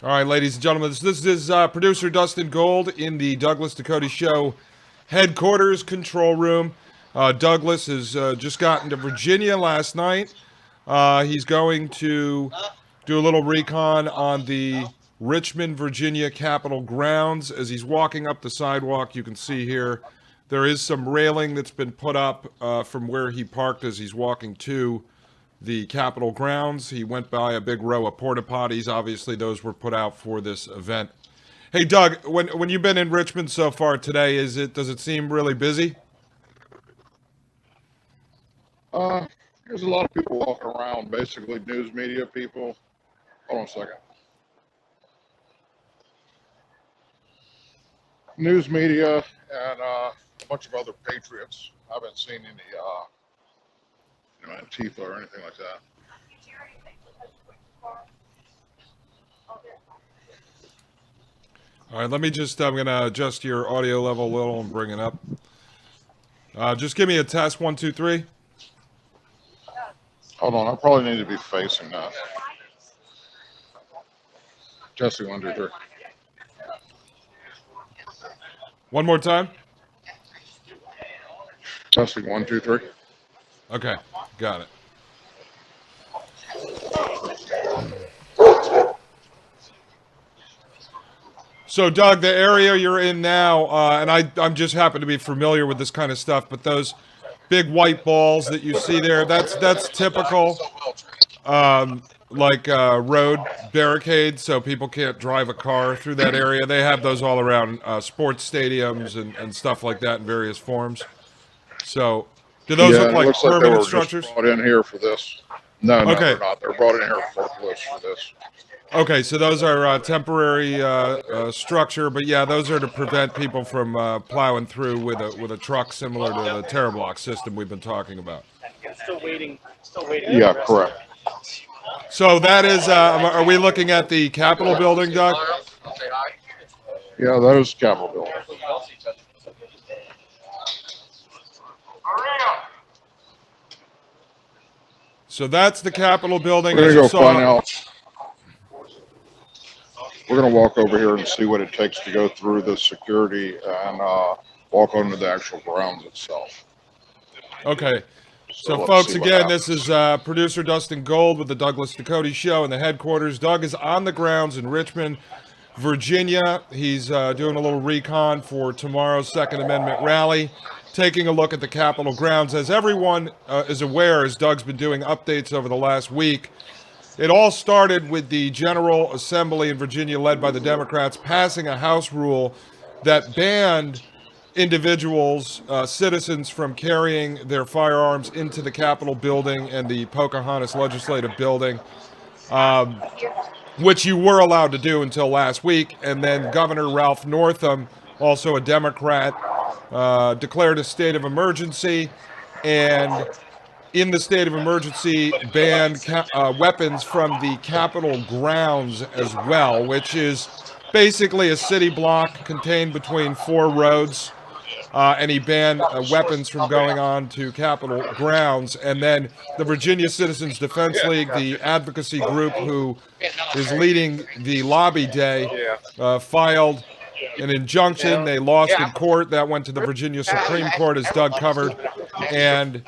All right, ladies and gentlemen, this is producer Dustin Gold in the Douglas Ducote Show headquarters control room. Douglas has just gotten to Virginia last night. He's going to do a little recon on the Richmond, Virginia Capitol grounds. As he's walking up the sidewalk, you can see here there is some railing that's been put up from where he parked as he's walking to the Capitol grounds. He went by a big row of porta potties. Obviously, those were put out for this event. Hey, Doug, when you've been in Richmond so far today, does it seem really busy? Uh, there's a lot of people walking around, basically news media people. Hold on a second. News media and a bunch of other patriots. I haven't seen any, Antifa or anything like that. All right, I'm going to adjust your audio level a little and bring it up. Just give me a test, 1, 2, 3. Hold on, I probably need to be facing that. Testing 1, 2, 3. One more time. Testing 1, 2, 3. Okay, got it. So, Doug, the area you're in now, and I'm just happen to be familiar with this kind of stuff, but those big white balls that you see there, that's typical, road barricades, so people can't drive a car through that area. They have those all around sports stadiums and stuff like that in various forms. So, do those look It like looks like they permanent were structures? just brought in here for this. No, Okay. they're not. They're brought in here for this. Okay, so those are temporary structure, but yeah, those are to prevent people from plowing through with a truck similar to the Terrablock system we've been talking about. Still waiting. Yeah, correct. So that is, are we looking at the Capitol building, Doug? Yeah, that is Capitol building. So that's the Capitol building. We're As gonna you go find saw, out. We're gonna walk over here and see what it takes to go through the security and walk onto the actual grounds itself. okay. So, let's folks, see what again, this happens. is producer Dustin Gold with the Douglas Ducote Show in the headquarters. Doug is on the grounds in Richmond, Virginia. He's doing a little recon for tomorrow's Second Amendment rally, taking a look at the Capitol grounds. As everyone is aware, as Doug's been doing updates over the last week, it all started with the General Assembly in Virginia, led by the Democrats, passing a House rule that banned individuals, citizens, from carrying their firearms into the Capitol building and the Pocahontas Legislative Building, which you were allowed to do until last week. And then Governor Ralph Northam, also a Democrat, declared a state of emergency, and in the state of emergency banned weapons from the Capitol grounds as well, which is basically a city block contained between 4 roads. And he banned weapons from going on to Capitol grounds. And then the Virginia Citizens Defense League, the advocacy group who is leading the lobby day, filed an injunction. They lost in court. That went to the Virginia Supreme Court, as Doug covered. And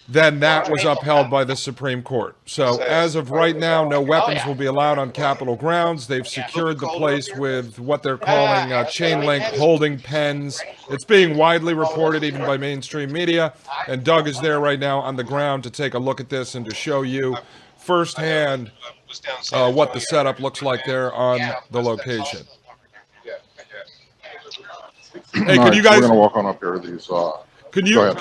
then that was upheld by the Supreme Court. So as of right now, no weapons will be allowed on Capitol grounds. They've secured the place with what they're calling chain link holding pens. It's being widely reported even by mainstream media. And Doug is there right now on the ground to take a look at this and to show you firsthand what the setup looks like there on the location. Hey, All can right, you so we're guys? gonna walk on up here to these. Can Go you ahead.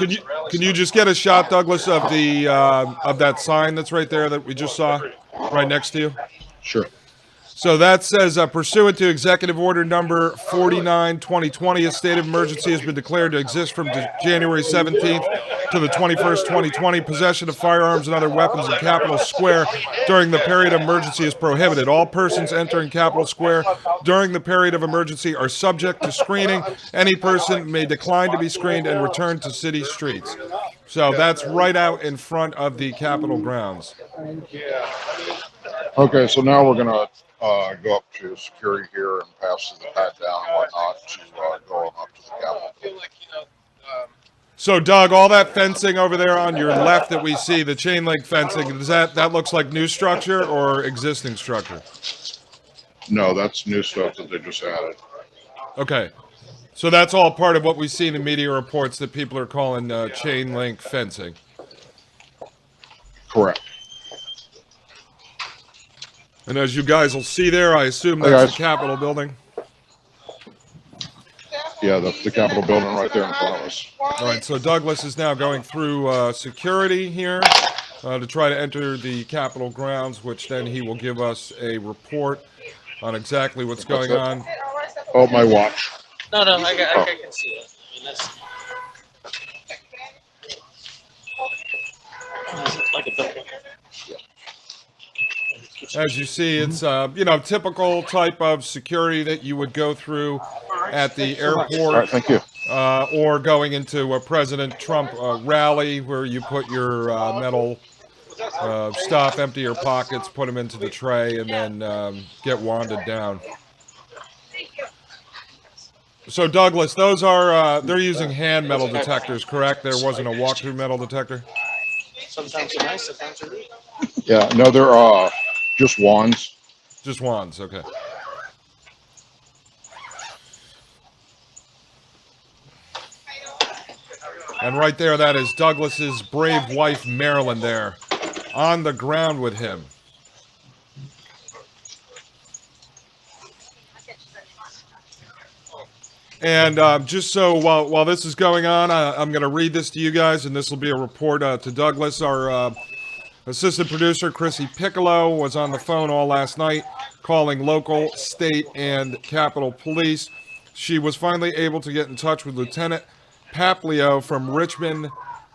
can you just get a shot, Douglas, of the of that sign that's right there that we just saw, right next to you? Sure. So that says, pursuant to Executive Order Number 49/2020, a state of emergency has been declared to exist from January 17th to the 21st, 2020. Possession of firearms and other weapons in Capitol Square during the period of emergency is prohibited. All persons entering Capitol Square during the period of emergency are subject to screening. Any person may decline to be screened and return to city streets. So that's right out in front of the Capitol grounds. Okay, so now we're gonna go up to security here and pass the pat down and whatnot to go on up to the Capitol. So, Doug, all that fencing over there on your left that we see, the chain link fencing, does that looks like new structure or existing structure? No, that's new stuff that they just added. Okay. So that's all part of what we see in the media reports that people are calling chain link fencing. Correct. And as you guys will see there, I assume Hey, that's guys. the Capitol building. Yeah, the Capitol building right there in front of us. All right, so Douglas is now going through security here to try to enter the Capitol grounds, which then he will give us a report on exactly what's going on. Oh, my watch. No, I can see it. I mean, that's like a building. As you see, it's typical type of security that you would go through at the All airport. right, thank you. Or going into a President Trump rally where you put your metal stuff, empty your pockets, put them into the tray, and then get wanded down. So, Douglas, those are, they're using hand metal detectors, correct? There wasn't a walk-through metal detector? Sometimes they're nice, sometimes they're rude. Yeah, no, they're just wands. Just wands, okay. And right there, that is Douglas's brave wife, Marilyn, there, on the ground with him. And just so while this is going on, I'm going to read this to you guys, and this will be a report to Douglas. Our assistant producer, Chrissy Piccolo, was on the phone all last night, calling local, state, and Capitol Police. She was finally able to get in touch with Lieutenant Paplio from Richmond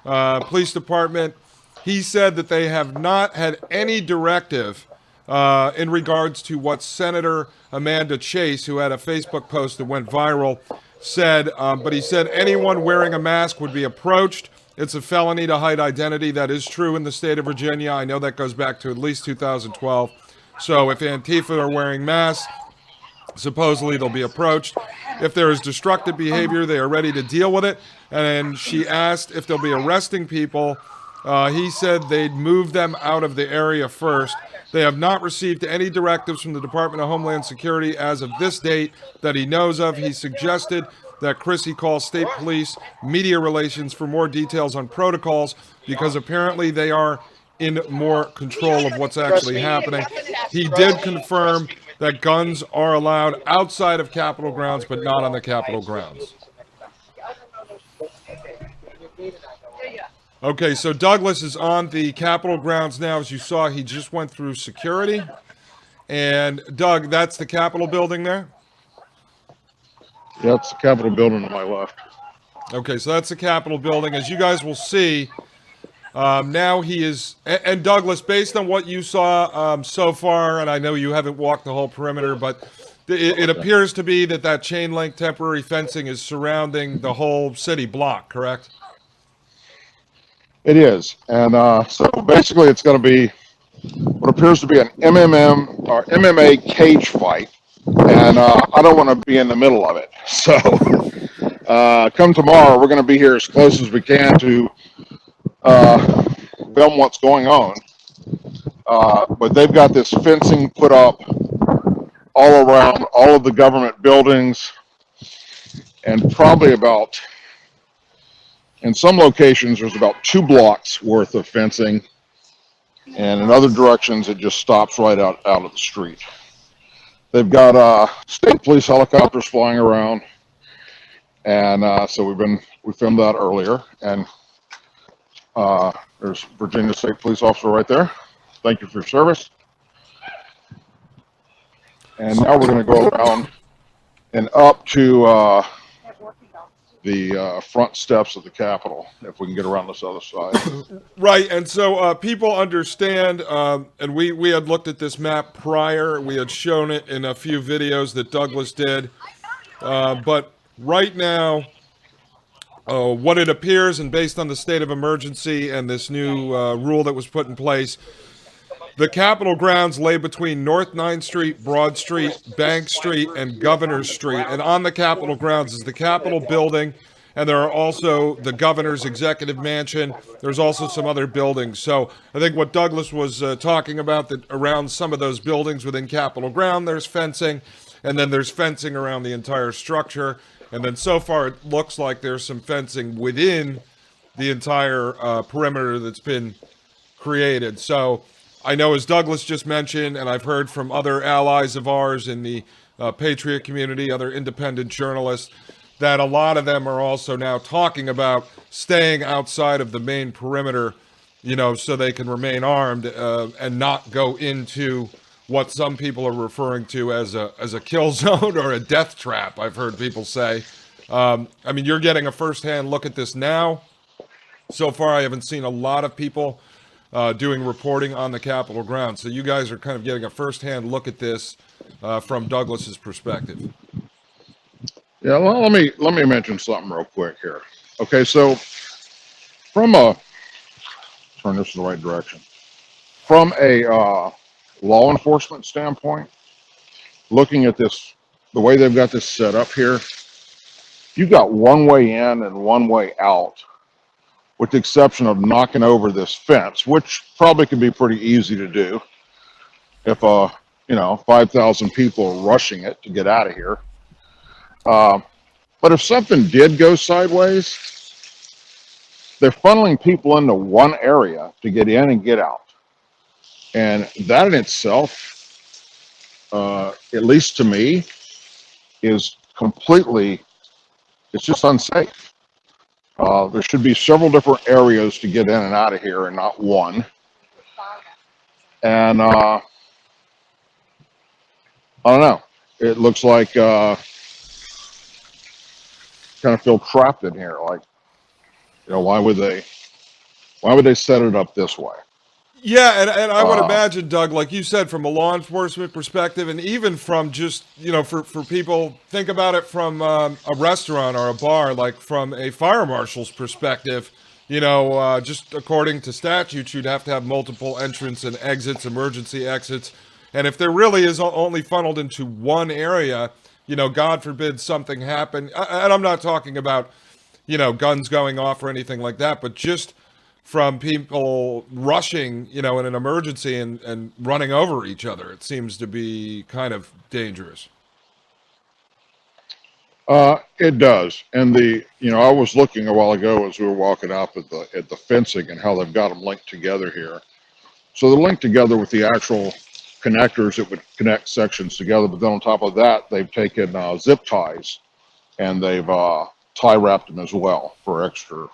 Police Department. He said that they have not had any directive in regards to what Senator Amanda Chase, who had a Facebook post that went viral, said. But he said anyone wearing a mask would be approached. It's a felony to hide identity. That is true in the state of Virginia. I know that goes back to at least 2012. So if Antifa are wearing masks, supposedly they'll be approached. If there is destructive behavior, they are ready to deal with it. And she asked if they'll be arresting people. He said they'd move them out of the area first. They have not received any directives from the Department of Homeland Security as of this date that he knows of. He suggested that Chrissy call state police media relations for more details on protocols because apparently they are in more control of what's actually happening. He did confirm that guns are allowed outside of Capitol grounds, but not on the Capitol grounds. Okay, so Douglas is on the Capitol grounds now. As you saw, he just went through security. And Doug, that's the Capitol building there? Yeah, it's the Capitol building to my left. Okay, so that's the Capitol building. As you guys will see, now he is, and Douglas, based on what you saw so far, and I know you haven't walked the whole perimeter, but it appears to be that chain link temporary fencing is surrounding the whole city block, correct? It is, and so basically it's going to be what appears to be an MMA cage fight, and I don't want to be in the middle of it. So come tomorrow, we're going to be here as close as we can to film what's going on. But they've got this fencing put up all around all of the government buildings, and probably about, in some locations, there's about 2 blocks worth of fencing, and in other directions, it just stops right out of the street. They've got state police helicopters flying around, and so we filmed that earlier, and there's Virginia State Police officer right there. Thank you for your service. And now we're going to go around and up to the front steps of the Capitol, if we can get around this other side. Right, and so people understand, and we had looked at this map prior. We had shown it in a few videos that Douglas did. But right now, what it appears, and based on the state of emergency and this new rule that was put in place, The Capitol grounds lay between North 9th Street, Broad Street, Bank Street, and Governor Street. And on the Capitol grounds is the Capitol building, and there are also the governor's executive mansion. There's also some other buildings. So I think what Douglas was talking about, that around some of those buildings within Capitol ground, there's fencing, and then there's fencing around the entire structure. And then so far it looks like there's some fencing within the entire perimeter that's been created. So I know, as Douglas just mentioned, and I've heard from other allies of ours in the Patriot community, other independent journalists, that a lot of them are also now talking about staying outside of the main perimeter, so they can remain armed and not go into what some people are referring to as a kill zone or a death trap. I've heard people say. I mean, you're getting a firsthand look at this now. So far, I haven't seen a lot of people doing reporting on the Capitol grounds. So you guys are kind of getting a firsthand look at this from Douglas's perspective. Yeah, well, let me mention something real quick here. Okay, so from a turn this in the right direction. From a law enforcement standpoint, looking at this, the way they've got this set up here, you've got one way in and one way out, with the exception of knocking over this fence, which probably could be pretty easy to do if 5,000 people are rushing it to get out of here. But if something did go sideways, they're funneling people into one area to get in and get out. And that in itself, at least to me, is completely, it's just unsafe. There should be several different areas to get in and out of here and not one. And I don't know. It looks like kind of feel trapped in here. Like, why would they set it up this way? Yeah, and I would imagine, Doug, like you said, from a law enforcement perspective, and even from just, for people, think about it from a restaurant or a bar, like from a fire marshal's perspective, just according to statute, you'd have to have multiple entrance and exits, emergency exits. And if there really is only funneled into one area, God forbid something happen. And I'm not talking about, guns going off or anything like that, but just from people rushing, in an emergency and running over each other. It seems to be kind of dangerous. It does. And I was looking a while ago as we were walking up at the fencing and how they've got them linked together here. So they're linked together with the actual connectors that would connect sections together. But then on top of that, they've taken zip ties and they've tie wrapped them as well for extra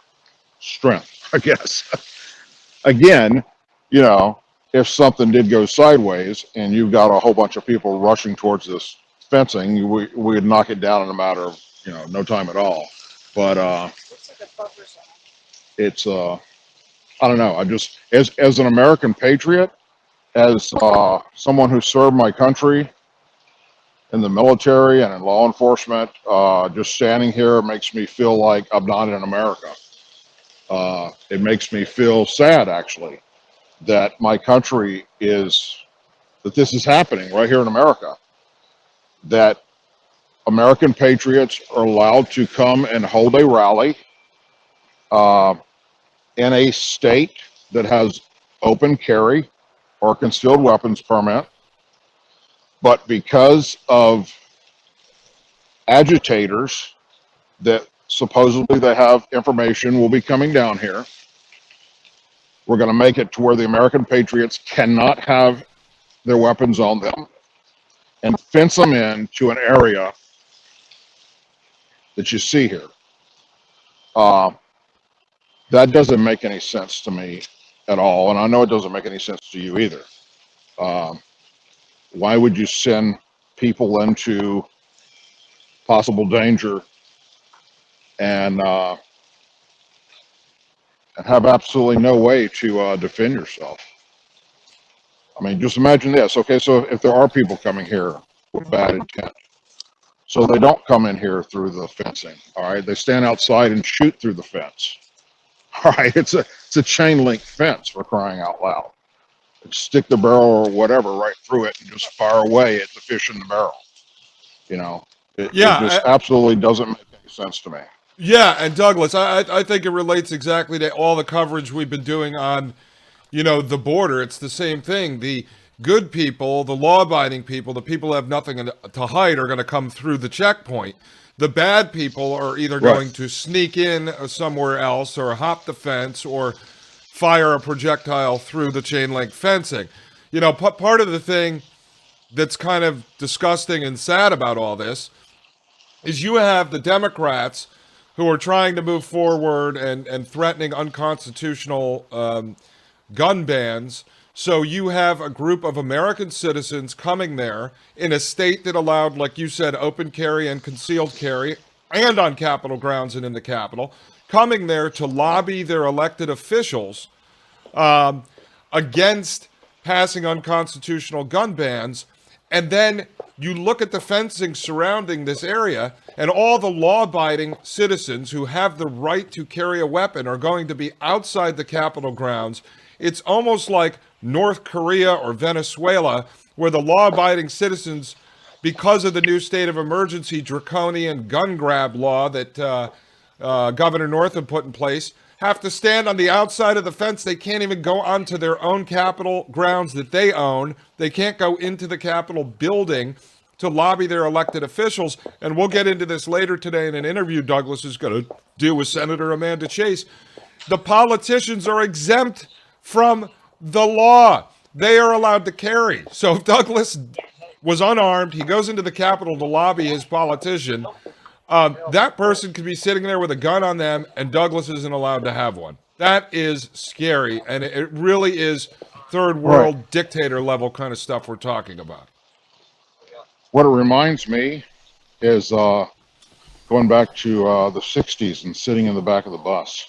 strength, I guess. Again, if something did go sideways and you've got a whole bunch of people rushing towards this fencing, we would knock it down in a matter of no time at all. But it's I don't know. I just as an American patriot, as someone who served my country in the military and in law enforcement, just standing here makes me feel like I'm not in America. It makes me feel sad, actually, that my country that this is happening right here in America, that American patriots are allowed to come and hold a rally in a state that has open carry or concealed weapons permit, but because of agitators that supposedly they have information will be coming down here, we're going to make it to where the American patriots cannot have their weapons on them and fence them into an area that you see here. That doesn't make any sense to me at all, and I know it doesn't make any sense to you either. Why would you send people into possible danger and have absolutely no way to defend yourself? I mean, just imagine this. Okay, so if there are people coming here with bad intent, so they don't come in here through the fencing, all right? They stand outside and shoot through the fence. All right, it's a chain link fence, for crying out loud. stick the barrel or whatever right through it and just fire away at the fish in the barrel. You know, it just Yeah, absolutely doesn't make any sense to me. yeah, and Douglas, I think it relates exactly to all the coverage we've been doing on, the border. It's the same thing. The good people, the law-abiding people, the people who have nothing to hide are going to come through the checkpoint. The bad people are either Right. going to sneak in somewhere else or hop the fence or fire a projectile through the chain link fencing. Part of the thing that's kind of disgusting and sad about all this is you have the Democrats who are trying to move forward and threatening unconstitutional gun bans. So you have a group of American citizens coming there in a state that allowed, like you said, open carry and concealed carry, and on Capitol grounds and in the Capitol, coming there to lobby their elected officials against passing unconstitutional gun bans. And then you look at the fencing surrounding this area, and all the law abiding citizens who have the right to carry a weapon are going to be outside the Capitol grounds. It's almost like North Korea or Venezuela, where the law abiding citizens, because of the new state of emergency draconian gun grab law that Governor Northam put in place, have to stand on the outside of the fence. They can't even go onto their own Capitol grounds that they own. They can't go into the Capitol building to lobby their elected officials. And we'll get into this later today in an interview Douglas is going to do with Senator Amanda Chase. The politicians are exempt from the law. They are allowed to carry. So if Douglas was unarmed, he goes into the Capitol to lobby his politician. That person could be sitting there with a gun on them, and Douglas isn't allowed to have one. That is scary, and it really is third world dictator level kind of stuff we're talking about. What it reminds me is going back to the 60s and sitting in the back of the bus.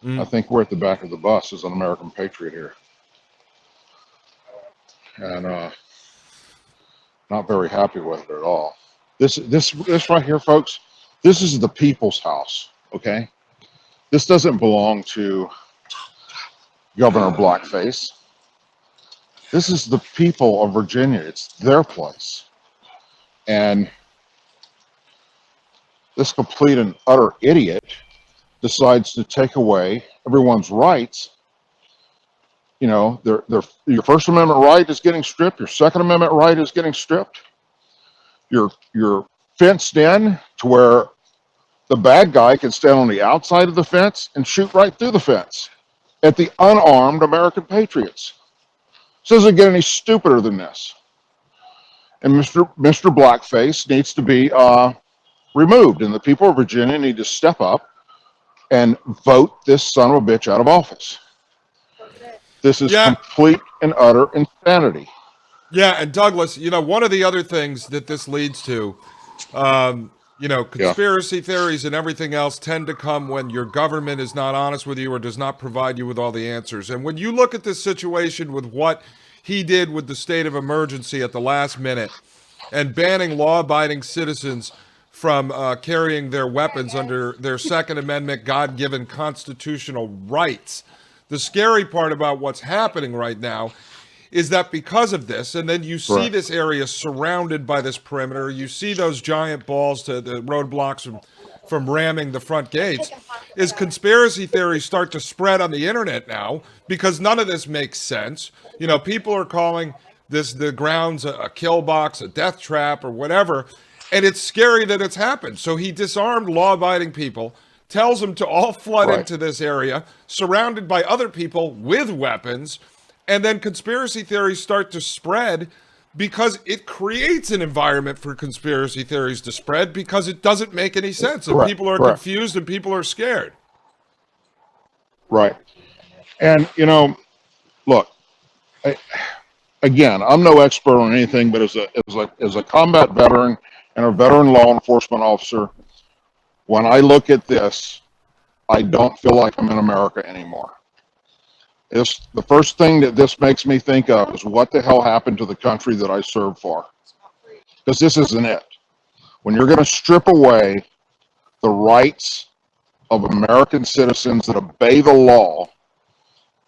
I think we're at the back of the bus as an American patriot here. And not very happy with it at all. This right here, folks, this is the people's house, okay? This doesn't belong to Governor Blackface. This is the people of Virginia. It's their place. And this complete and utter idiot decides to take away everyone's rights. You know, your First Amendment right is getting stripped. Your Second Amendment right is getting stripped. You're fenced in to where the bad guy can stand on the outside of the fence and shoot right through the fence at the unarmed American patriots. This doesn't get any stupider than this. And Mr. Blackface needs to be removed, and the people of Virginia need to step up and vote this son of a bitch out of office. This is complete and utter insanity. Yeah, and Douglas, one of the other things that this leads to, conspiracy theories and everything else tend to come when your government is not honest with you or does not provide you with all the answers. And when you look at this situation with what he did with the state of emergency at the last minute and banning law-abiding citizens from carrying their weapons under their Second Amendment God-given constitutional rights, the scary part about what's happening right now is that because of this, and then you see this area surrounded by this perimeter, you see those giant balls to the roadblocks from ramming the front gates, is conspiracy theories start to spread on the internet now because none of this makes sense. People are calling the grounds a kill box, a death trap, or whatever, and it's scary that it's happened. So he disarmed law-abiding people, tells them to all flood into this area, surrounded by other people with weapons, and then conspiracy theories start to spread because it creates an environment for conspiracy theories to spread because it doesn't make any sense. And people are confused and people are scared. Right. And, look, again, I'm no expert on anything, but as a combat veteran and a veteran law enforcement officer, when I look at this, I don't feel like I'm in America anymore. The first thing that this makes me think of is what the hell happened to the country that I served for. Because this isn't it. When you're going to strip away the rights of American citizens that obey the law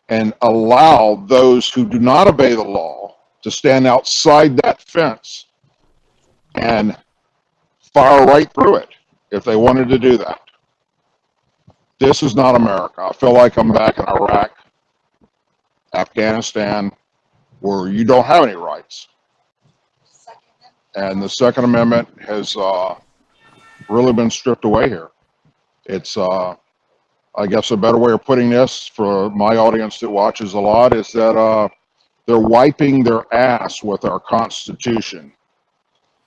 and allow those who do not obey the law to stand outside that fence and fire right through it if they wanted to do that. This is not America. I feel like I'm back in Iraq, Afghanistan, where you don't have any rights. And the Second Amendment has really been stripped away here. It's, I guess a better way of putting this for my audience that watches a lot is that they're wiping their ass with our Constitution.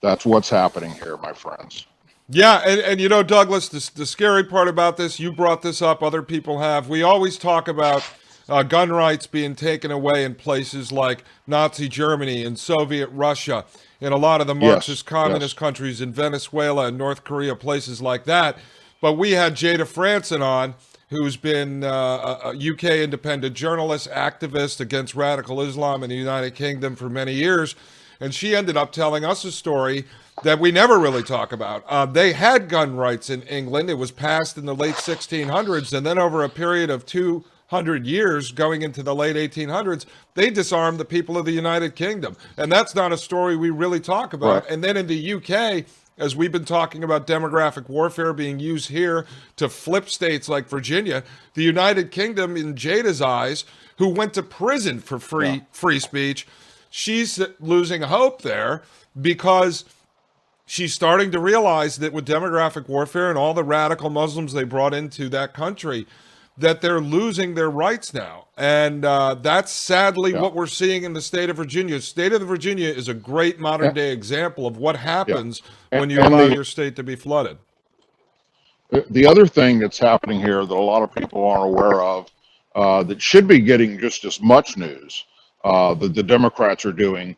That's what's happening here, my friends. Yeah, and you know, Douglas, the scary part about this, you brought this up, other people have. We always talk about gun rights being taken away in places like Nazi Germany and Soviet Russia, in a lot of the Marxist communist countries in Venezuela and North Korea, places like that. But we had Jada Franson on, who's been a UK independent journalist, activist against radical Islam in the United Kingdom for many years. And she ended up telling us a story that we never really talk about. They had gun rights in England. It was passed in the late 1600s. And then over a period of 200 years, going into the late 1800s, they disarmed the people of the United Kingdom. And that's not a story we really talk about. Right. And then in the UK, as we've been talking about demographic warfare being used here to flip states like Virginia, the United Kingdom, in Jada's eyes, who went to prison for free speech, she's losing hope there because she's starting to realize that with demographic warfare and all the radical Muslims they brought into that country, that they're losing their rights now. And that's sadly what we're seeing in the state of Virginia. State of Virginia is a great modern day example of what happens when you allow your state to be flooded. The other thing that's happening here that a lot of people aren't aware of, that should be getting just as much news, that the Democrats are doing,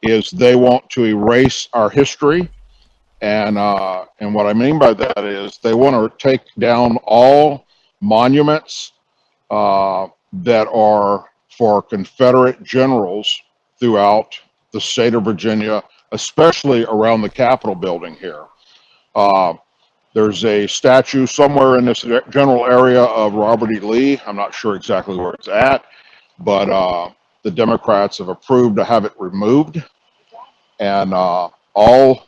is they want to erase our history. And what I mean by that is they want to take down all monuments that are for Confederate generals throughout the state of Virginia, especially around the Capitol building here. There's a statue somewhere in this general area of Robert E. Lee. I'm not sure exactly where it's at, but the Democrats have approved to have it removed. And all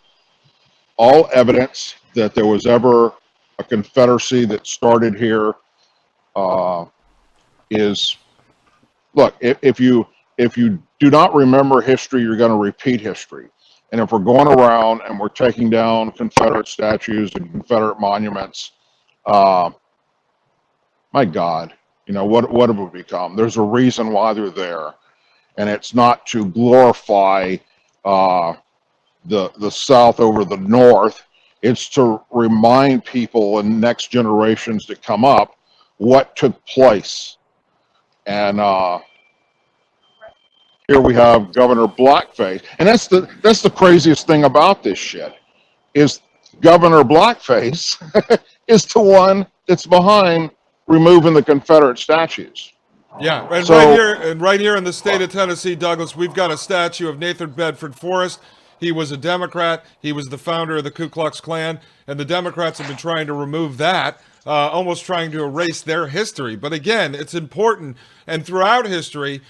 evidence that there was ever a Confederacy that started here is, look, if you do not remember history, you're going to repeat history. And if we're going around and we're taking down Confederate statues and Confederate monuments, my God, you know, what have we become? There's a reason why they're there. And it's not to glorify the South over the North. It's to remind people and next generations that come up what took place. And here we have Governor Blackface, and that's the craziest thing about this shit is Governor Blackface is the one that's behind removing the Confederate statues. Yeah, and So- right here in the state of Tennessee, Douglas, we've got a statue of Nathan Bedford Forrest. He was a Democrat. He was the founder of the Ku Klux Klan, and the Democrats have been trying to remove that, almost trying to erase their history. But again, it's important, and throughout history,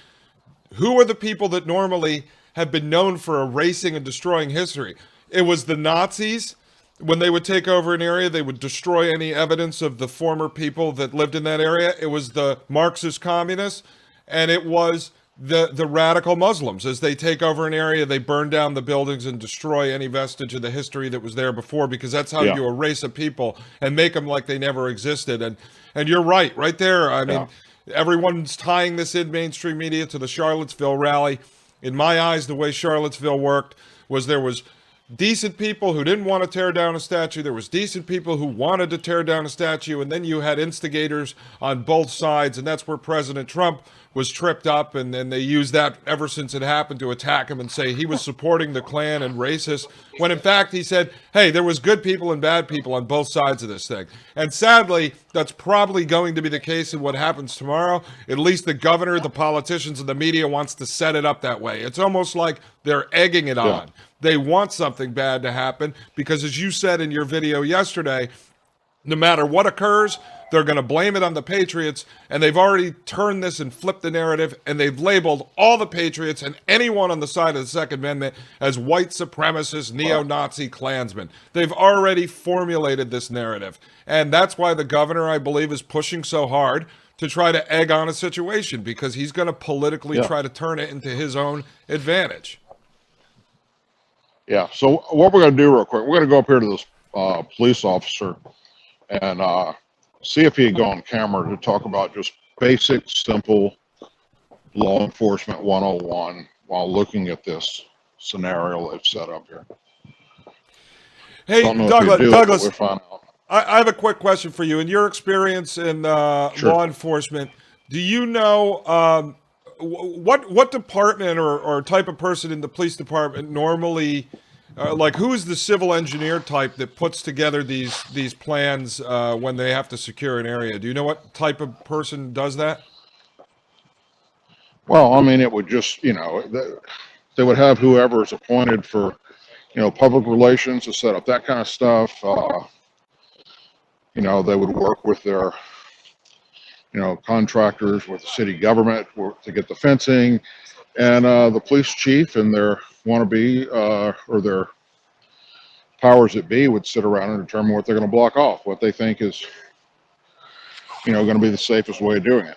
who are the people that normally have been known for erasing and destroying history? It was the Nazis. When they would take over an area, they would destroy any evidence of the former people that lived in that area. It was the Marxist communists, and it was the radical Muslims. As they take over an area, they burn down the buildings and destroy any vestige of the history that was there before, because that's how you erase a people and make them like they never existed. And you're right there. I mean, everyone's tying this in mainstream media to the Charlottesville rally. In my eyes, the way Charlottesville worked was there was decent people who didn't want to tear down a statue. There was decent people who wanted to tear down a statue. And then you had instigators on both sides. And that's where President Trump was tripped up. And then they used that ever since it happened to attack him and say he was supporting the Klan and racist. When in fact, he said, hey, there was good people and bad people on both sides of this thing. And sadly, that's probably going to be the case in what happens tomorrow. At least the governor, the politicians, and the media wants to set it up that way. It's almost like they're egging it on. They want something bad to happen because, as you said in your video yesterday, no matter what occurs, they're going to blame it on the patriots, and they've already turned this and flipped the narrative, and they've labeled all the patriots and anyone on the side of the Second Amendment as white supremacist, neo-Nazi Klansmen. They've already formulated this narrative, and that's why the governor, I believe, is pushing so hard to try to egg on a situation, because he's going to politically try to turn it into his own advantage. Yeah. So what we're going to do real quick, we're going to go up here to this police officer and see if he'd go on camera to talk about just basic, simple law enforcement 101 while looking at this scenario they've set up here. Hey, Don't know if he'd do it, but Douglas, we'll find out. I have a quick question for you. In your experience in law enforcement, do you know what department or type of person in the police department normally, like who is the civil engineer type that puts together these plans when they have to secure an area? Do you know what type of person does that? Well, I mean, it would just, they would have whoever is appointed for, public relations to set up that kind of stuff. They would work with their, contractors, with the city government to get the fencing, and the police chief and their wannabe or their powers that be would sit around and determine what they're going to block off, what they think is, going to be the safest way of doing it.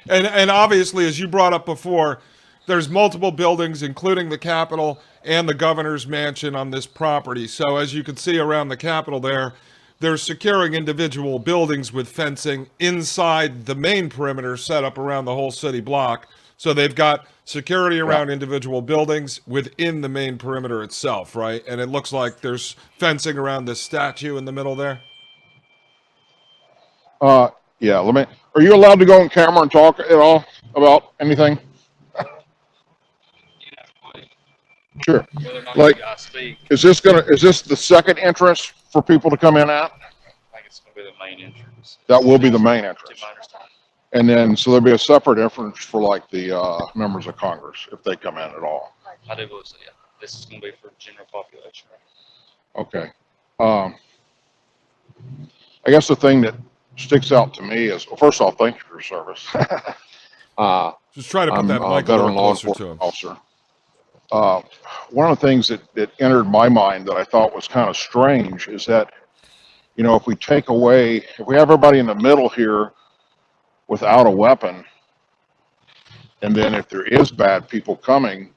And obviously, as you brought up before, there's multiple buildings, including the Capitol and the governor's mansion on this property. So as you can see around the Capitol there, they're securing individual buildings with fencing inside the main perimeter set up around the whole city block. So they've got security around individual buildings within the main perimeter itself, right? And it looks like there's fencing around this statue in the middle there. Yeah, are you allowed to go on camera and talk at all about anything? Sure. Like, is this the second entrance for people to come in at? I think it's going to be the main entrance. That will be the main entrance. To my understanding. And then, so there'll be a separate entrance for like the members of Congress if they come in at all. I do believe so, yeah. This is going to be for general population. Okay. I guess the thing that sticks out to me is, well, first off, thank you for your service. Just try to put I'm that a mic a little veteran law closer to him. enforcement officer. One of the things that entered my mind that I thought was kind of strange is that, if we have everybody in the middle here without a weapon, and then if there is bad people coming,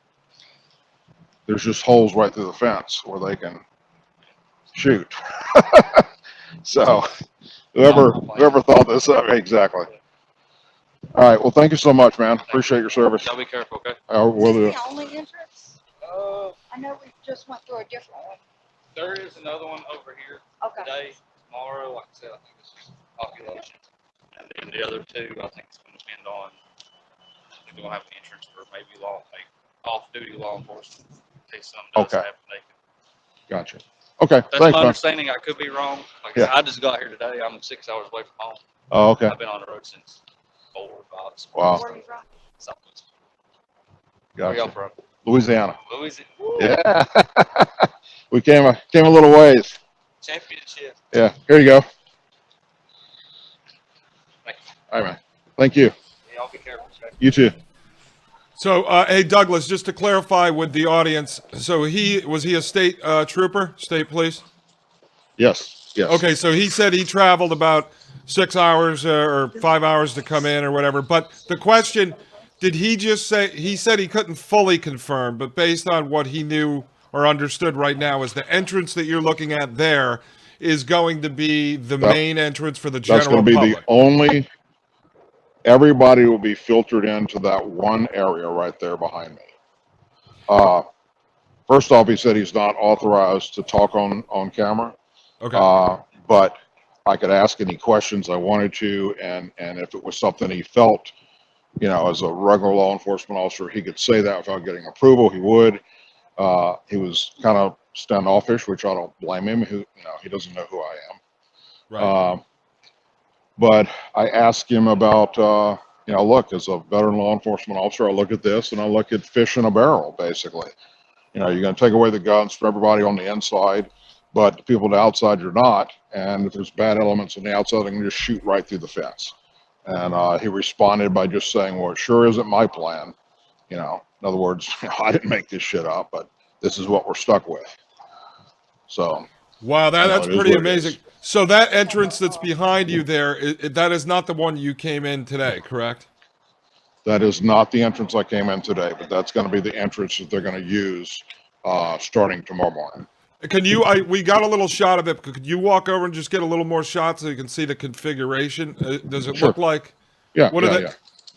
there's just holes right through the fence where they can shoot. So whoever thought this up, exactly. All right, well, thank you so much, man. Appreciate your service. Y'all be careful, okay? Will do. Is this the only entrance? I know we just went through a different one. There is another one over here Okay. today, tomorrow, like I said, I think it's just population. And then the other two, I think it's going to depend on, if they're going to have an entrance for maybe off-duty law enforcement. In case something does happen, they can. Gotcha. Okay, That's thanks, my man. understanding. I could be wrong. Like I said, I just got here today. I'm 6 hours away from home. Oh, okay. I've been on the road since 4 or 5. Wow. Where are you from? Southwest. Where y'all Gotcha. from? Louisiana. Louisiana. Yeah. We came a little ways. Championship. Yeah. Here you go. Thank you. All right, man. Thank you. Y'all be careful. Okay? You too. So, hey, Douglas, just to clarify with the audience, so was he a state trooper, state police? Yes. Yes. Okay, so he said he traveled about 6 hours or 5 hours to come in or whatever. But the question, did he just say, he said he couldn't fully confirm, but based on what he knew or understood right now is the entrance that you're looking at there is going to be the main entrance for the general public. That's going to be the only, everybody will be filtered into that one area right there behind me. First off, he said he's not authorized to talk on camera. Okay. But I could ask any questions I wanted to, and if it was something he felt, as a regular law enforcement officer, he could say that without getting approval, he would. He was kind of standoffish, which I don't blame him. He doesn't know who I am. Right. But I asked him about, look, as a veteran law enforcement officer, I look at this and I look at fish in a barrel, basically. You're going to take away the guns from everybody on the inside. but the people on the outside are not. And if there's bad elements on the outside, they can just shoot right through the fence. And he responded by just saying, well, it sure isn't my plan. You know, in other words, I didn't make this shit up, but this is what we're stuck with. So, Wow, that's it is pretty what it amazing. is. So that entrance that's behind you there, that is not the one you came in today, correct? That is not the entrance I came in today, but that's going to be the entrance that they're going to use starting tomorrow morning. Can you? We got a little shot of it. Could you walk over and just get a little more shot so you can see the configuration? Does it Sure. look like? Yeah, What yeah, are they? yeah.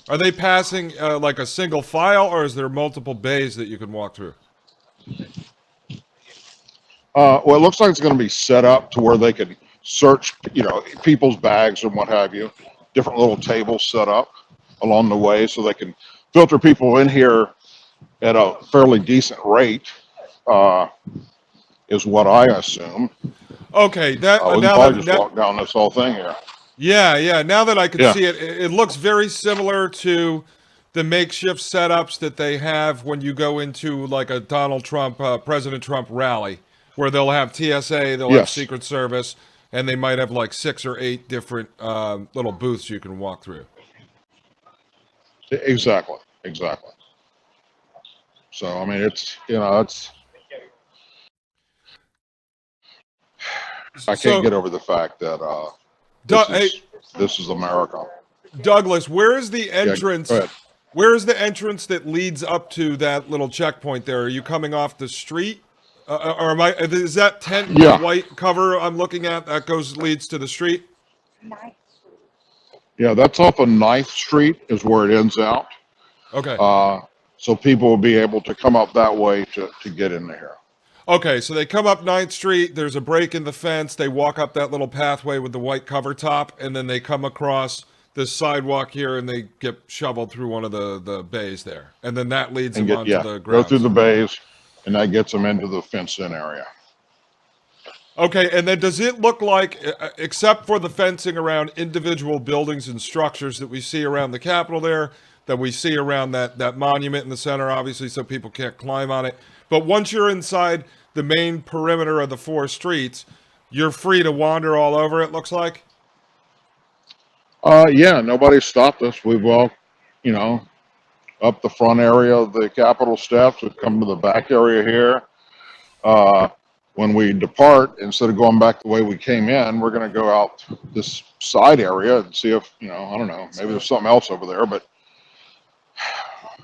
Are they passing like a single file, or is there multiple bays that you can walk through? Well, it looks like it's going to be set up to where they can search, you know, people's bags and what have you. Different little tables set up along the way so they can filter people in here at a fairly decent rate, is what I assume. Okay, that We can now probably just that walk down this whole thing here. yeah. Now that I can Yeah. see it, it looks very similar to the makeshift setups that they have when you go into like a Donald Trump, President Trump rally, where they'll have TSA, they'll have Yes. Secret Service, and they might have like 6 or 8 different little booths you can walk through. Exactly. Exactly. So, I mean, it's, you know, it's, I can't get over the fact that Hey, this is America. Douglas, where is the Yeah, entrance? go ahead. Where is the entrance that leads up to that little checkpoint there? Are you coming off the street? Or am I, is that tent with Yeah. white cover I'm looking at that leads to the street? Nice. Yeah, that's off of 9th Street is where it ends out. Okay. So people will be able to come up that way to get into here. Okay, so they come up 9th Street, there's a break in the fence, they walk up that little pathway with the white cover top, and then they come across this sidewalk here and they get shoveled through one of the bays there. And then that leads And them onto the go grounds. through the bays, and that gets them into the fenced-in area. Okay, and then does it look like, except for the fencing around individual buildings and structures that we see around the Capitol there, that we see around that monument in the center, obviously, so people can't climb on it. But once you're inside the main perimeter of the 4 streets, you're free to wander all over, it looks like? Yeah, nobody stopped us. We've walked, you know, up the front area of the Capitol steps. We've come to the back area here. When we depart, instead of going back the way we came in, we're going to go out this side area and see if, you know, I don't know, maybe there's something else over there, but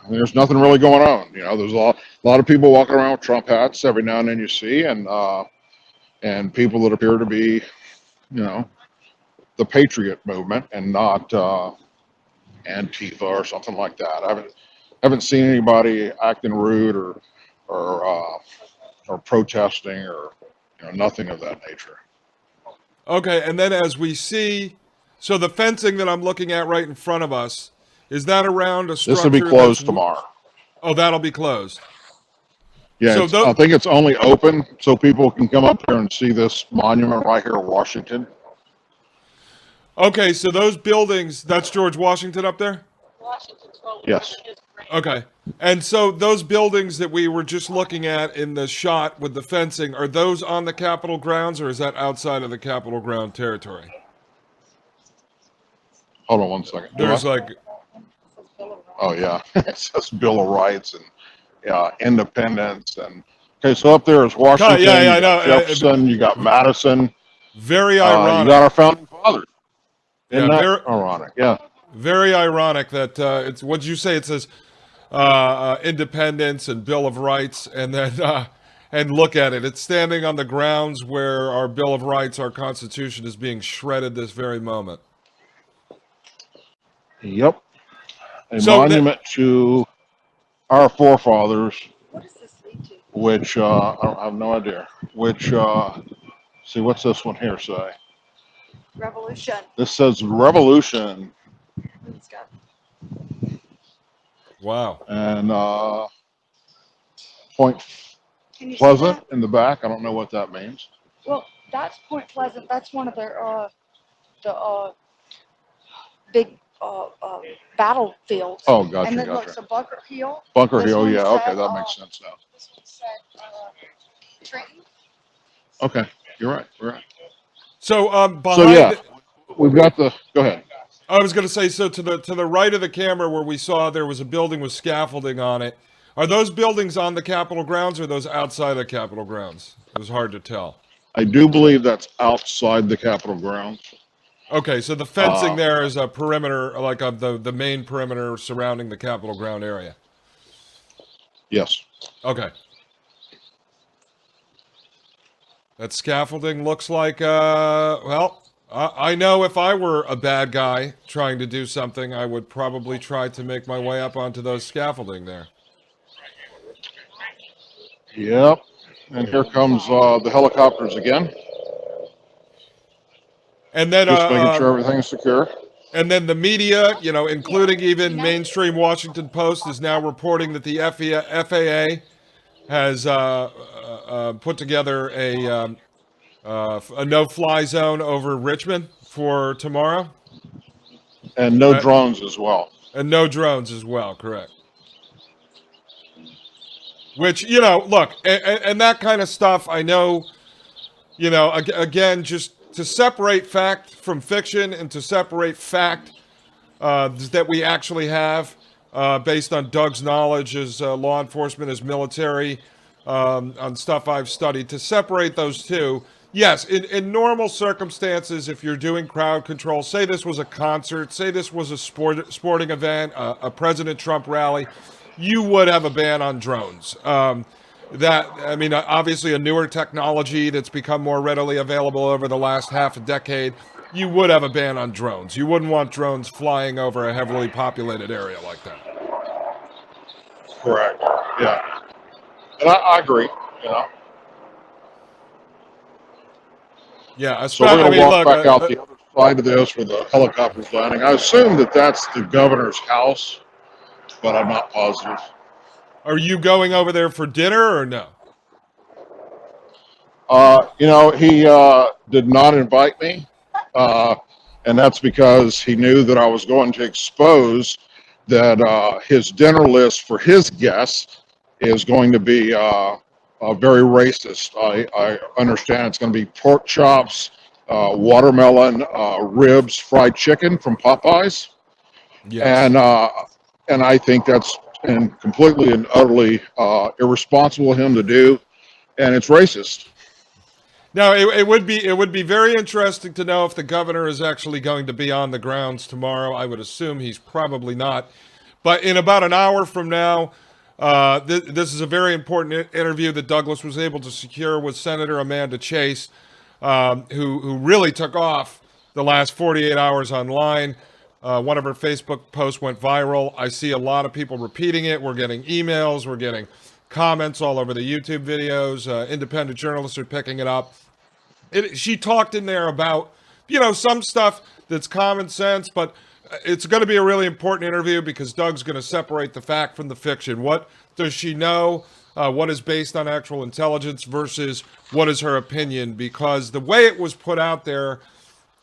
there's nothing really going on. You know, there's a lot of people walking around with Trump hats every now and then you see, and people that appear to be, you know, the patriot movement and not Antifa or something like that. I haven't seen anybody acting rude or protesting or, you know, nothing of that nature. Okay, and then as we see, so the fencing that I'm looking at right in front of us, is that around a structure? This will be closed tomorrow. Oh, that'll be closed. Yeah, So I think it's only open so people can come up here and see this monument right here in Washington. Okay, so those buildings, that's George Washington up there? Yes. Okay. And so those buildings that we were just looking at in the shot with the fencing, are those on the Capitol grounds or is that outside of the Capitol ground territory? Hold on one second. There's like, Oh yeah, it says Bill of Rights and independence and okay. So up there is Washington. Yeah, I you got know. Jefferson. You got Madison. Very You ironic. got our founding fathers. Isn't Yeah, that very- ironic? Yeah. Very ironic that it's, what'd you say? It says independence and Bill of Rights, and then and look at it. It's standing on the grounds where our Bill of Rights, our Constitution, is being shredded this very moment. Yep. A So monument to our forefathers, What does this lead to? which I have no idea. Which see, what's this one here say? Revolution. This says Revolution It's got Wow. and Point Can you see Pleasant that? in the back. I don't know what that means. Well, that's Point Pleasant. That's one of their the big battlefields. Oh, gotcha, And then gotcha. look, so Bunker Hill. Bunker This Hill, one yeah, said, okay, that makes sense now. This one said Trenton. Okay. You're right. You're right. So So behind, yeah, we've got the. Go ahead. I was going to say, so to the right of the camera where we saw there was a building with scaffolding on it. Are those buildings on the Capitol grounds or are those outside the Capitol grounds? It was hard to tell. I do believe that's outside the Capitol grounds. Okay, so the fencing there is a perimeter, like of the main perimeter surrounding the Capitol ground area. Yes. Okay. That scaffolding looks like, well, I know if I were a bad guy trying to do something, I would probably try to make my way up onto those scaffolding there. Yep. And here comes the helicopters again. And then, Just making sure everything's secure. and then the media, you know, including even mainstream Washington Post, is now reporting that the FAA has put together a no-fly zone over Richmond for tomorrow, And no drones as well. and no drones as well. Correct. Which, you know, look, and that kind of stuff. I know, you know, again, just to separate fact from fiction and to separate fact that we actually have based on Doug's knowledge as law enforcement, as military, on stuff I've studied, to separate those two. Yes, in normal circumstances, if you're doing crowd control, say this was a concert, say this was a sporting event, a President Trump rally, you would have a ban on drones. I mean, obviously a newer technology that's become more readily available over the last half a decade, you would have a ban on drones. You wouldn't want drones flying over a heavily populated area like that. Correct. Yeah. And I agree, you know. Yeah, So we're I going to mean, walk look, back out the other side of this where the helicopter's landing. I assume that that's the governor's house, but I'm not positive. are you going over there for dinner or no? You know, he did not invite me, and that's because he knew that I was going to expose that his dinner list for his guests is going to be very racist. I understand it's going to be pork chops, watermelon, ribs, fried chicken from Popeyes, Yes. and I think that's completely and utterly irresponsible of him to do, and it's racist. Now, it would be very interesting to know if the governor is actually going to be on the grounds tomorrow. I would assume he's probably not. But in about an hour from now, this is a very important interview that Douglas was able to secure with Senator Amanda Chase, who really took off the last 48 hours online. One of her Facebook posts went viral. I see a lot of people repeating it. We're getting emails. We're getting comments all over the YouTube videos. Independent journalists are picking it up. She talked in there about, you know, some stuff that's common sense, but it's going to be a really important interview because Doug's going to separate the fact from the fiction. What does she know? What is based on actual intelligence versus what is her opinion? Because the way it was put out there,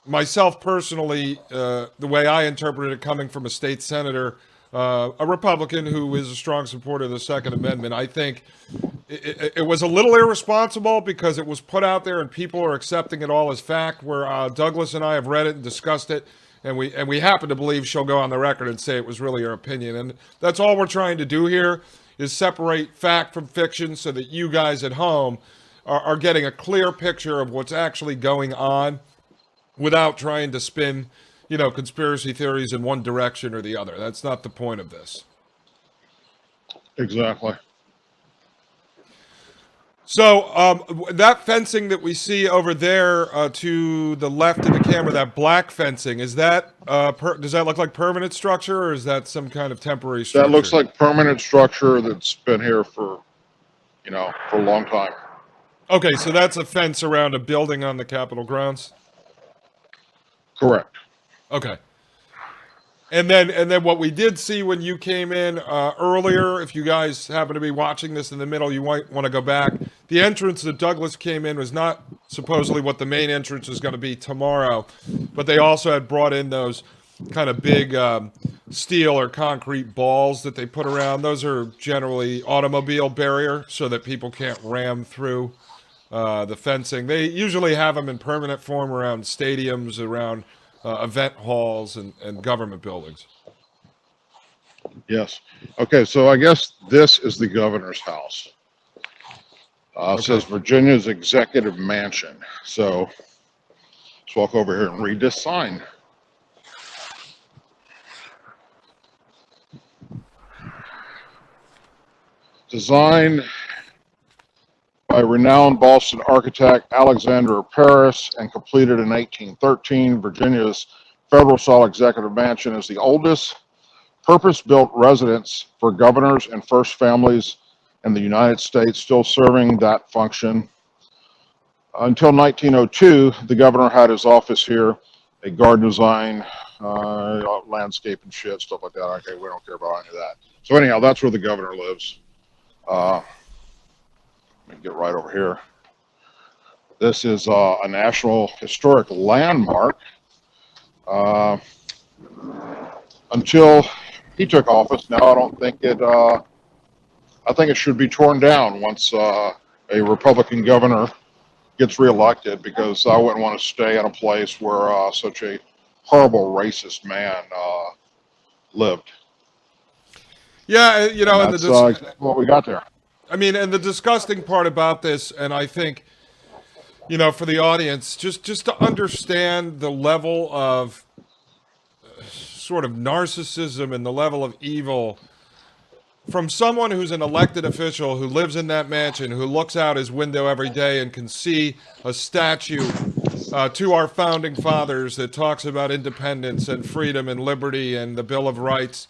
myself personally, the way I interpreted it coming from a state senator, a Republican who is a strong supporter of the Second Amendment, I think it was a little irresponsible because it was put out there and people are accepting it all as fact, where Douglas and I have read it and discussed it, and we happen to believe she'll go on the record and say it was really her opinion. And that's all we're trying to do here, is separate fact from fiction so that you guys at home are getting a clear picture of what's actually going on without trying to spin, you know, conspiracy theories in one direction or the other. That's not the point of this. Exactly. So that fencing that we see over there to the left of the camera, that black fencing, is that does that look like permanent structure, or is that some kind of temporary structure? That looks like permanent structure that's been here for, you know, for a long time. Okay, so that's a fence around a building on the Capitol grounds? Correct. Okay. And then what we did see when you came in earlier, if you guys happen to be watching this in the middle, you might want to go back. The entrance that Douglas came in was not supposedly what the main entrance is going to be tomorrow, but they also had brought in those kind of big steel or concrete balls that they put around. Those are generally automobile barrier so that people can't ram through the fencing. They usually have them in permanent form around stadiums, around event halls, and government buildings. Yes. Okay, so I guess this is the governor's house. It says Virginia's executive mansion. So let's walk over here and read this sign. Designed by renowned Boston architect Alexander Paris and completed in 1813, Virginia's Federal Style Executive Mansion is the oldest purpose-built residence for governors and first families in the United States, still serving that function. Until 1902, the governor had his office here, a garden design, landscape and shit, stuff like that. Okay, we don't care about any of that. So anyhow, that's where the governor lives. Let me get right over here. This is a National Historic Landmark. Until he took office, now I don't think it, I think it should be torn down once a Republican governor gets reelected, because I wouldn't want to stay in a place where such a horrible racist man lived. Yeah, you know, and that's exactly what we got there. I mean, and the disgusting part about this, and I think, you know, for the audience, just to understand the level of sort of narcissism and the level of evil from someone who's an elected official who lives in that mansion, who looks out his window every day and can see a statue to our founding fathers that talks about independence and freedom and liberty and the Bill of Rights.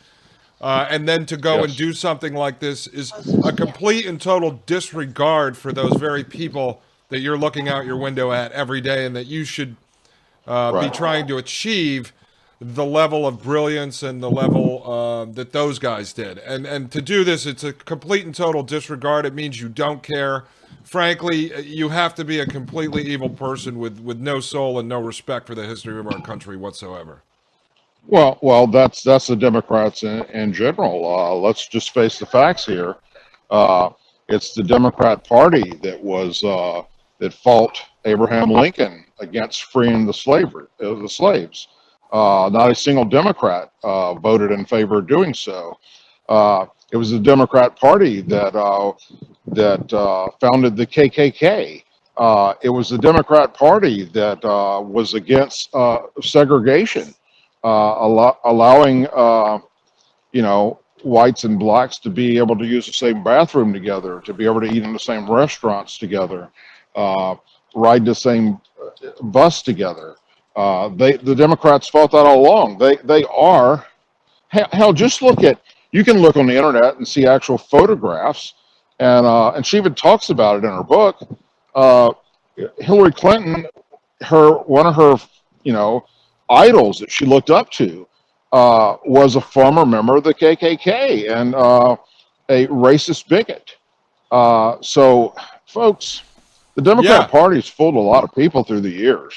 And then to go and do something like this is a complete and total disregard for those very people that you're looking out your window at every day, and that you should be trying to achieve the level of brilliance and the level that those guys did. And to do this, it's a complete and total disregard. It means you don't care. Frankly, you have to be a completely evil person with no soul and no respect for the history of our country whatsoever. Well, that's the Democrats in general. Let's just face the facts here. It's the Democrat Party that was that fought Abraham Lincoln against freeing the slaves. Not a single Democrat voted in favor of doing so. It was the Democrat Party that founded the KKK. It was the Democrat Party that was against segregation. Allowing whites and blacks to be able to use the same bathroom together, to be able to eat in the same restaurants together, ride the same bus together. The Democrats fought that all along. They are, hell, just you can look on the internet and see actual photographs, and she even talks about it in her book. Hillary Clinton, one of her idols that she looked up to was a former member of the KKK and a racist bigot. So, folks, the Democrat Party's fooled a lot of people through the years,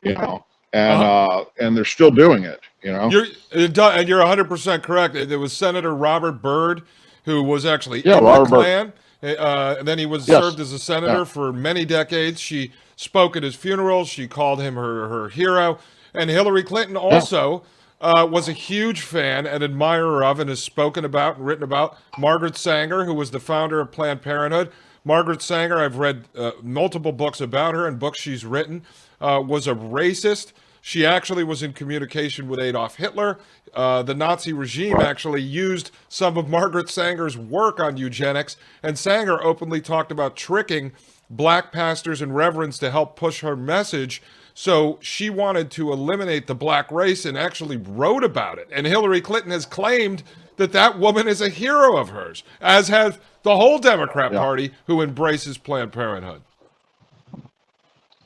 and they're still doing it. You're 100% correct. There was Senator Robert Byrd, who was actually in the Klan. And then he served as a senator for many decades. She spoke at his funerals. She called him her hero. And Hillary Clinton also was a huge fan and admirer of, and has spoken about and written about, Margaret Sanger, who was the founder of Planned Parenthood. Margaret Sanger, I've read multiple books about her and books she's written, was a racist. She actually was in communication with Adolf Hitler. The Nazi regime actually used some of Margaret Sanger's work on eugenics, and Sanger openly talked about tricking black pastors and reverends to help push her message. So she wanted to eliminate the black race and actually wrote about it. And Hillary Clinton has claimed that woman is a hero of hers, as has the whole Democrat Party, who embraces Planned Parenthood.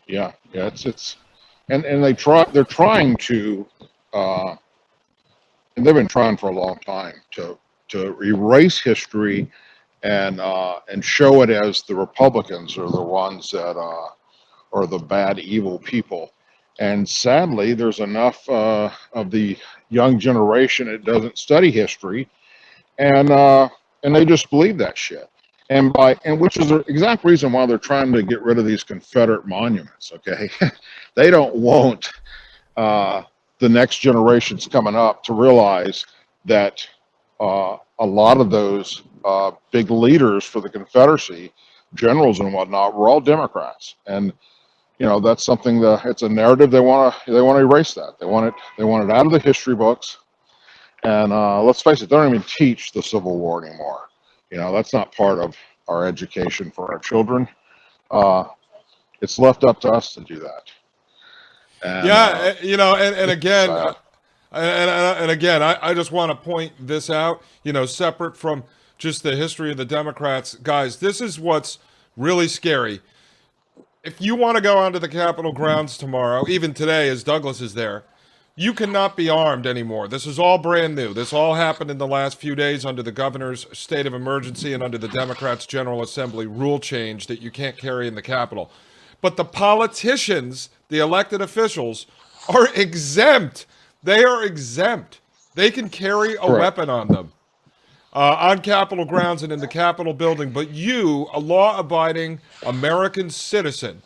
Yeah, it's and they're trying to and they've been trying for a long time to erase history and show it as the Republicans are the ones that are the bad, evil people. And sadly, there's enough of the young generation that doesn't study history, and they just believe that shit. and which is the exact reason why they're trying to get rid of these Confederate monuments. Okay, they don't want the next generations coming up to realize that a lot of those big leaders for the Confederacy, generals and whatnot, were all Democrats, and that's something that it's a narrative they want to erase that. They want it out of the history books, and let's face it, they don't even teach the Civil War anymore. That's not part of our education for our children. It's left up to us to do that. And, Yeah, and again, sad. and again, I just want to point this out. Separate from just the history of the Democrats, guys, this is what's really scary. If you want to go onto the Capitol grounds tomorrow, even today, as Douglas is there, you cannot be armed anymore. This is all brand new. This all happened in the last few days under the governor's state of emergency and under the Democrats' General Assembly rule change that you can't carry in the Capitol. But the politicians, the elected officials, are exempt. They are exempt. They can carry a Correct. weapon on them on Capitol grounds and in the Capitol building. But you, a law-abiding American citizen,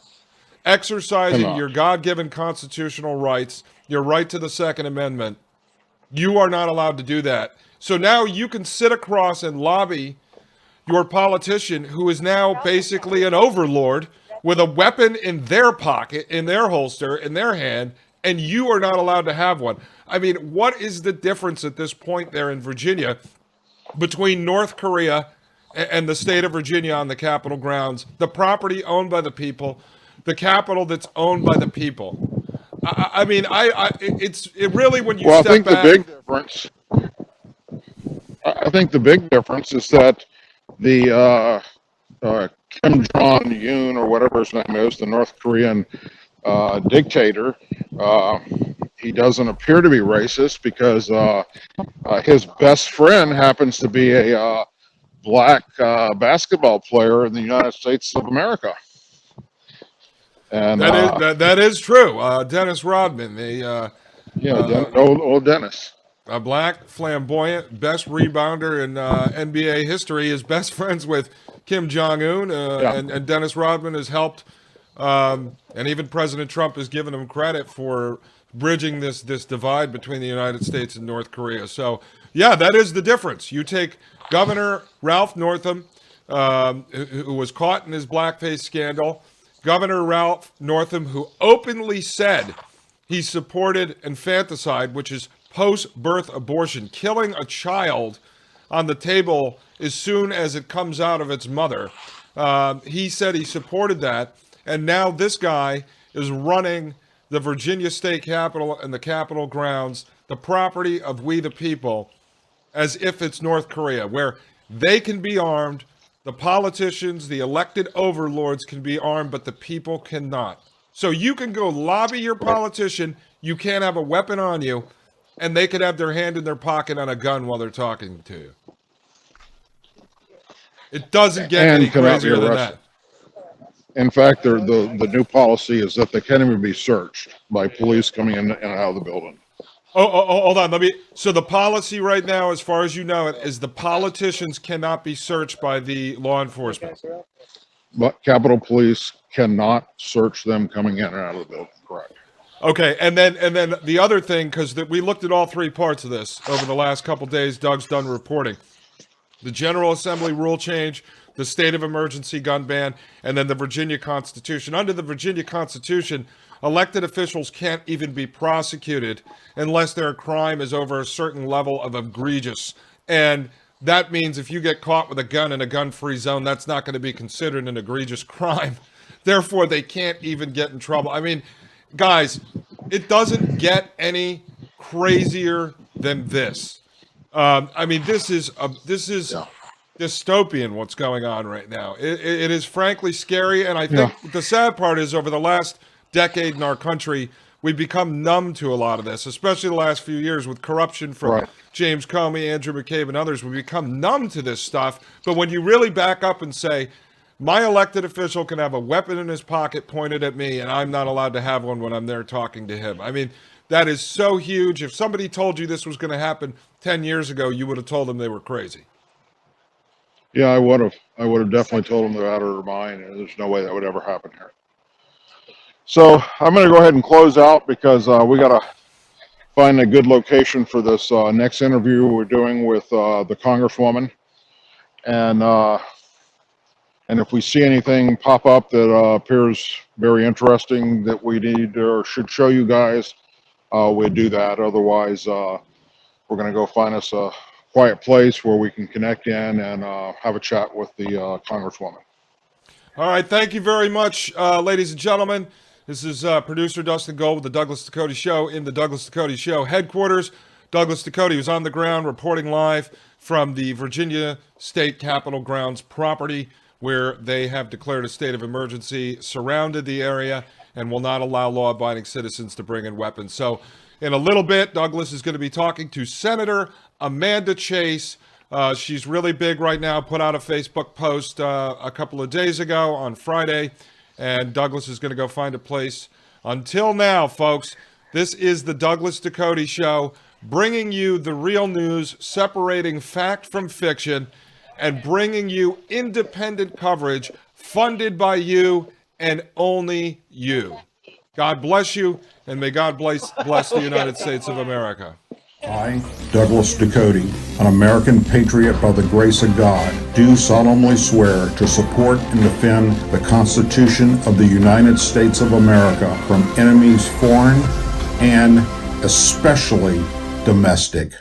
exercising Cannot. your God-given constitutional rights, your right to the Second Amendment, you are not allowed to do that. So now you can sit across and lobby your politician who is now basically an overlord with a weapon in their pocket, in their holster, in their hand, and you are not allowed to have one. I mean, what is the difference at this point there in Virginia between North Korea and the state of Virginia on the Capitol grounds, the property owned by the people, the Capitol that's owned by the people? I mean, it's really when you Well, step back. I think the big difference is that the Kim Jong Un, or whatever his name is, the North Korean dictator, he doesn't appear to be racist because his best friend happens to be a black basketball player in the United States of America. And That is true. Dennis Rodman, old Dennis. a black, flamboyant, best rebounder in NBA history, is best friends with Kim Jong Un, and Dennis Rodman has helped, and even President Trump has given him credit for bridging this divide between the United States and North Korea. So, yeah, that is the difference. You take Governor Ralph Northam, who was caught in his blackface scandal. Governor Ralph Northam, who openly said he supported infanticide, which is post-birth abortion, killing a child on the table as soon as it comes out of its mother. He said he supported that, and now this guy is running the Virginia State Capitol and the Capitol grounds, the property of we the people, as if it's North Korea, where they can be armed. The politicians, the elected overlords can be armed, but the people cannot. So you can go lobby your politician, you can't have a weapon on you, and they could have their hand in their pocket on a gun while they're talking to you. It doesn't get And any cannot be crazier than arrested. that. In fact, the new policy is that they can't even be searched by police coming in and out of the building. Oh, hold on. So the policy right now, as far as you know it, is the politicians cannot be searched by the law enforcement. But Capitol Police cannot search them coming in and out of the building. Correct. Okay, and then the other thing, because we looked at all three parts of this over the last couple days. Doug's done reporting. The General Assembly rule change, the state of emergency gun ban, and then the Virginia Constitution. Under the Virginia Constitution, elected officials can't even be prosecuted unless their crime is over a certain level of egregious. And that means if you get caught with a gun in a gun-free zone, that's not going to be considered an egregious crime. Therefore, they can't even get in trouble. I mean, guys, it doesn't get any crazier than this. I mean, this is dystopian what's going on right now. It is frankly scary, and I think the sad part is over the last decade in our country, we've become numb to a lot of this, especially the last few years with corruption from James Comey, Andrew McCabe, and others. We've become numb to this stuff. But when you really back up and say, my elected official can have a weapon in his pocket pointed at me, and I'm not allowed to have one when I'm there talking to him. I mean, that is so huge. If somebody told you this was going to happen 10 years ago, you would have told them they were crazy. Yeah, I would have. I would have definitely told them they're out of their mind, and there's no way that would ever happen here. So I'm going to go ahead and close out because we got to find a good location for this next interview we're doing with the Congresswoman, and if we see anything pop up that appears very interesting that we need or should show you guys, we'd do that. Otherwise, we're going to go find us a quiet place where we can connect in and have a chat with the Congresswoman. All right, thank you very much, ladies and gentlemen. This is producer Dustin Gold with the Douglas Ducote Show in the Douglas Ducote Show headquarters. Douglas Ducote was on the ground reporting live from the Virginia State Capitol grounds property, where they have declared a state of emergency, surrounded the area, and will not allow law-abiding citizens to bring in weapons. So in a little bit, Douglas is going to be talking to Senator Amanda Chase. She's really big right now, put out a Facebook post a couple of days ago on Friday, and Douglas is going to go find a place. Until now, folks, this is the Douglas Ducote Show, bringing you the real news, separating fact from fiction, and bringing you independent coverage funded by you and only you. God bless you, and may God bless the United States of America. I, Douglas Ducote, an American patriot by the grace of God, do solemnly swear to support and defend the Constitution of the United States of America from enemies foreign and especially domestic.